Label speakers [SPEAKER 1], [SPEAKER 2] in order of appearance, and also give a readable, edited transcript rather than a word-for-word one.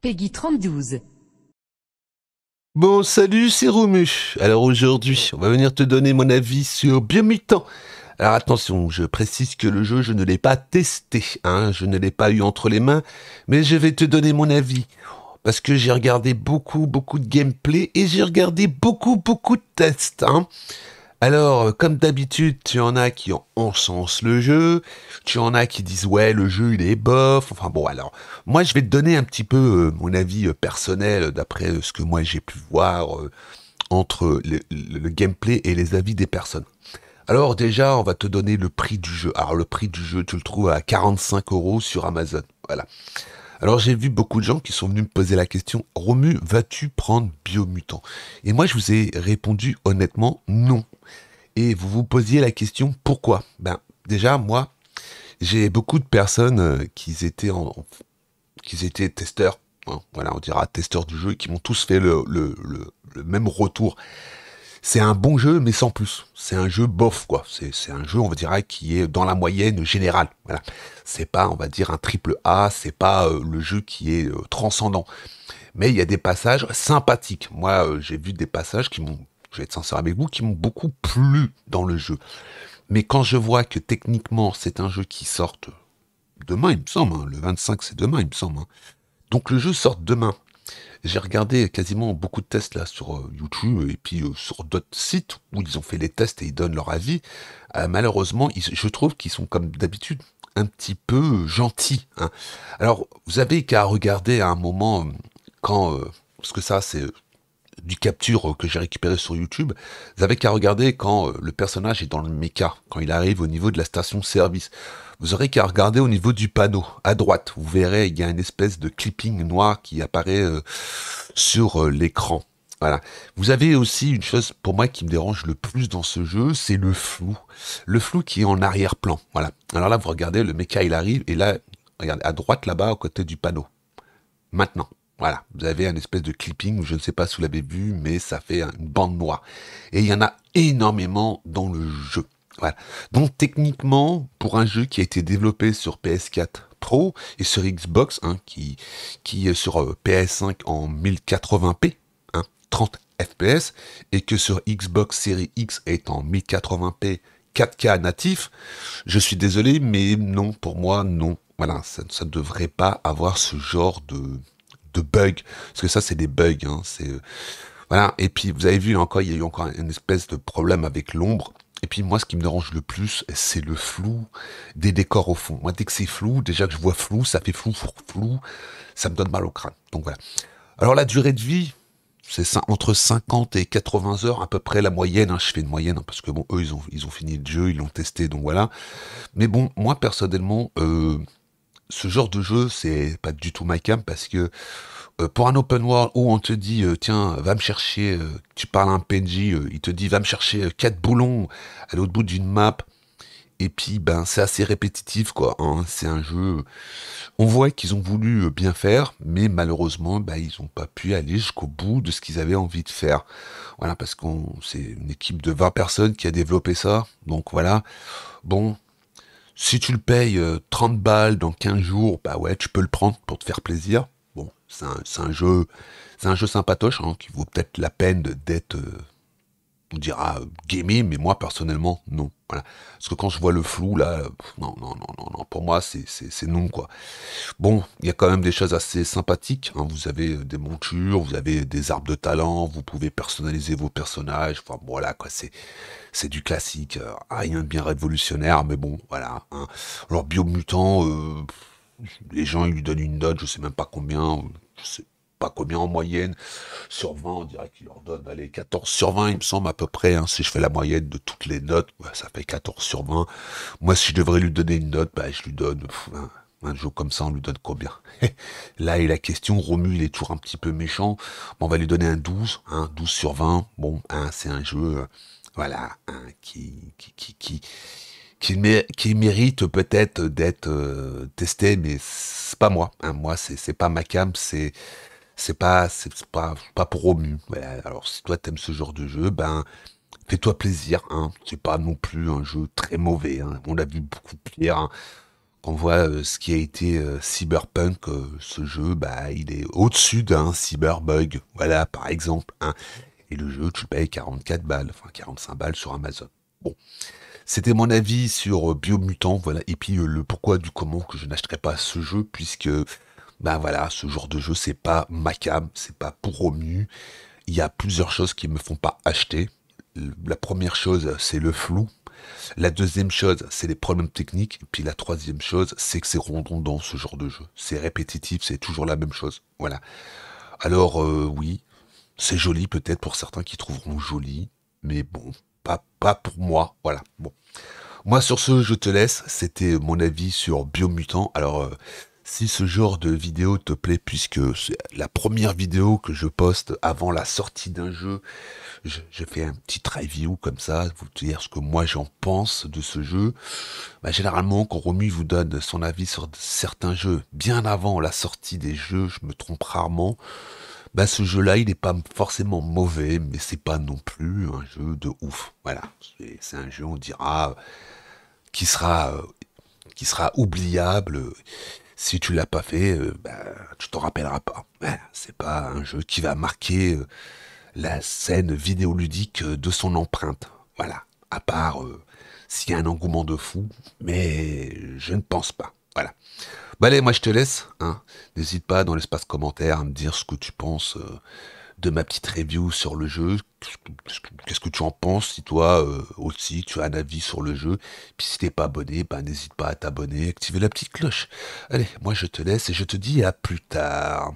[SPEAKER 1] Peggy 32.
[SPEAKER 2] Bon, salut, c'est Romu. Alors aujourd'hui, on va venir te donner mon avis sur Biomutant. Alors attention, je précise que le jeu, je ne l'ai pas testé, hein, je ne l'ai pas eu entre les mains, mais je vais te donner mon avis. Parce que j'ai regardé beaucoup de gameplay et j'ai regardé beaucoup de tests, hein. Alors, comme d'habitude, tu en as qui encensent le jeu, tu en as qui disent ouais, le jeu il est bof. Enfin bon, alors, moi je vais te donner un petit peu mon avis personnel d'après ce que moi j'ai pu voir entre le gameplay et les avis des personnes. Alors déjà, on va te donner le prix du jeu. Alors le prix du jeu, tu le trouves à 45 € sur Amazon. Voilà. Alors j'ai vu beaucoup de gens qui sont venus me poser la question, Romu, vas-tu prendre Biomutant? Et moi je vous ai répondu honnêtement non. Et vous vous posiez la question pourquoi? Ben déjà moi j'ai beaucoup de personnes qui étaient testeurs, hein, voilà on dira testeurs du jeu, et qui m'ont tous fait le même retour. C'est un bon jeu mais sans plus. C'est un jeu bof quoi. C'est un jeu on va dire qui est dans la moyenne générale. Voilà. C'est pas on va dire un triple A, c'est pas le jeu qui est transcendant. Mais il y a des passages sympathiques. Moi j'ai vu des passages qui m'ont, je vais être sincère avec vous, qui m'ont beaucoup plu dans le jeu. Mais quand je vois que techniquement c'est un jeu qui sort demain, il me semble, hein, le 25 c'est demain, il me semble. Hein. Donc le jeu sort demain. J'ai regardé quasiment beaucoup de tests là sur YouTube et puis sur d'autres sites où ils ont fait les tests et ils donnent leur avis. Malheureusement, je trouve qu'ils sont comme d'habitude un petit peu gentils. Hein. Alors, vous avez qu'à regarder à un moment quand, parce que ça c'est du capture que j'ai récupéré sur YouTube, vous avez qu'à regarder quand le personnage est dans le mecha, quand il arrive au niveau de la station-service. Vous aurez qu'à regarder au niveau du panneau, à droite. Vous verrez, il y a une espèce de clipping noir qui apparaît sur l'écran. Voilà. Vous avez aussi une chose pour moi qui me dérange le plus dans ce jeu, c'est le flou. Le flou qui est en arrière-plan. Voilà. Alors là, vous regardez, le mecha il arrive et là, regardez, à droite là-bas, à côté du panneau. Maintenant. Voilà, vous avez un espèce de clipping, je ne sais pas si vous l'avez vu, mais ça fait une bande noire. Et il y en a énormément dans le jeu. Voilà. Donc techniquement, pour un jeu qui a été développé sur PS4 Pro et sur Xbox, hein, qui est sur PS5 en 1080p, hein, 30 FPS, et que sur Xbox Series X est en 1080p 4K natif, je suis désolé, mais non, pour moi, non. Voilà, ça ne devrait pas avoir ce genre de bugs, parce que ça c'est des bugs, hein, voilà. Et puis vous avez vu encore, il y a eu encore une espèce de problème avec l'ombre. Et puis moi, ce qui me dérange le plus, c'est le flou des décors au fond. Moi, dès que c'est flou, déjà que je vois flou, ça fait flou, ça me donne mal au crâne. Donc voilà. Alors la durée de vie, c'est entre 50 et 80 heures à peu près la moyenne. Hein. Je fais une moyenne hein, parce que bon, eux ils ont fini le jeu, ils l'ont testé, donc voilà. Mais bon, moi personnellement, ce genre de jeu, c'est pas du tout my cam parce que pour un open world où on te dit tiens va me chercher, tu parles à un PNJ, il te dit va me chercher 4 boulons à l'autre bout d'une map et puis ben c'est assez répétitif quoi. Hein. C'est un jeu, on voit qu'ils ont voulu bien faire, mais malheureusement ben, ils n'ont pas pu aller jusqu'au bout de ce qu'ils avaient envie de faire. Voilà parce qu'on c'est une équipe de 20 personnes qui a développé ça, donc voilà. Bon. Si tu le payes 30 balles dans 15 jours, bah ouais, tu peux le prendre pour te faire plaisir. Bon, c'est un jeu sympatoche, hein, qui vaut peut-être la peine d'être, on dira, gamé, mais moi, personnellement, non. Voilà. Parce que quand je vois le flou, là, non, pour moi, c'est non, quoi. Bon, il y a quand même des choses assez sympathiques, hein. Vous avez des montures, vous avez des arbres de talent, vous pouvez personnaliser vos personnages, enfin, voilà, quoi, c'est du classique, rien de bien révolutionnaire, mais bon, voilà. Hein. Alors, Biomutant, les gens ils lui donnent une note, je sais même pas combien, je sais pas combien en moyenne, sur 20, on dirait qu'il leur donne, allez, 14 sur 20, il me semble à peu près, hein, si je fais la moyenne de toutes les notes, ouais, ça fait 14 sur 20. Moi, si je devrais lui donner une note, bah, je lui donne, un jeu comme ça, on lui donne combien? Là est la question, Romu, il est toujours un petit peu méchant, bon, on va lui donner un 12, hein, 12 sur 20, bon, hein, c'est un jeu, voilà, hein, qui mérite peut-être d'être testé, mais c'est pas moi. Hein. Moi, c'est pas ma cam, c'est pas pour Romu. Voilà. Alors, si toi t'aimes ce genre de jeu, ben fais-toi plaisir. Hein. C'est pas non plus un jeu très mauvais. Hein. On a vu beaucoup pire. Hein. Quand on voit ce qui a été Cyberpunk, ce jeu, bah, il est au-dessus d'un Cyberbug, voilà, par exemple, hein. Et le jeu, tu le payes 44 balles, enfin 45 balles sur Amazon. Bon, c'était mon avis sur Biomutant, voilà, et puis le pourquoi du comment que je n'achèterais pas ce jeu, puisque, ben voilà, ce genre de jeu, c'est pas ma cam, c'est pas pour Romu. Il y a plusieurs choses qui me font pas acheter. La première chose, c'est le flou. La deuxième chose, c'est les problèmes techniques. Et puis la troisième chose, c'est que c'est redondant ce genre de jeu. C'est répétitif, c'est toujours la même chose. Voilà. Alors oui, c'est joli peut-être pour certains qui trouveront joli, mais bon, pas pour moi. Voilà. Bon. Moi sur ce, je te laisse. C'était mon avis sur Biomutant. Alors si ce genre de vidéo te plaît, puisque c'est la première vidéo que je poste avant la sortie d'un jeu, je fais un petit review comme ça, vous dire ce que moi j'en pense de ce jeu. Bah, généralement, quand Romu vous donne son avis sur certains jeux bien avant la sortie des jeux, je me trompe rarement. Bah, ce jeu-là, il n'est pas forcément mauvais, mais c'est pas non plus un jeu de ouf. Voilà, c'est un jeu, on dira, qui sera, euh, qui sera oubliable. Si tu l'as pas fait, bah, tu t'en rappelleras pas. Voilà, c'est pas un jeu qui va marquer la scène vidéoludique de son empreinte. Voilà. À part s'il y a un engouement de fou, mais je ne pense pas. Voilà. Bah allez, moi je te laisse. Hein. N'hésite pas dans l'espace commentaire à me dire ce que tu penses de ma petite review sur le jeu. Qu'est-ce que tu en penses si toi aussi tu as un avis sur le jeu. Puis si t'es pas abonné, bah n'hésite pas à t'abonner, activer la petite cloche. Allez, moi je te laisse et je te dis à plus tard.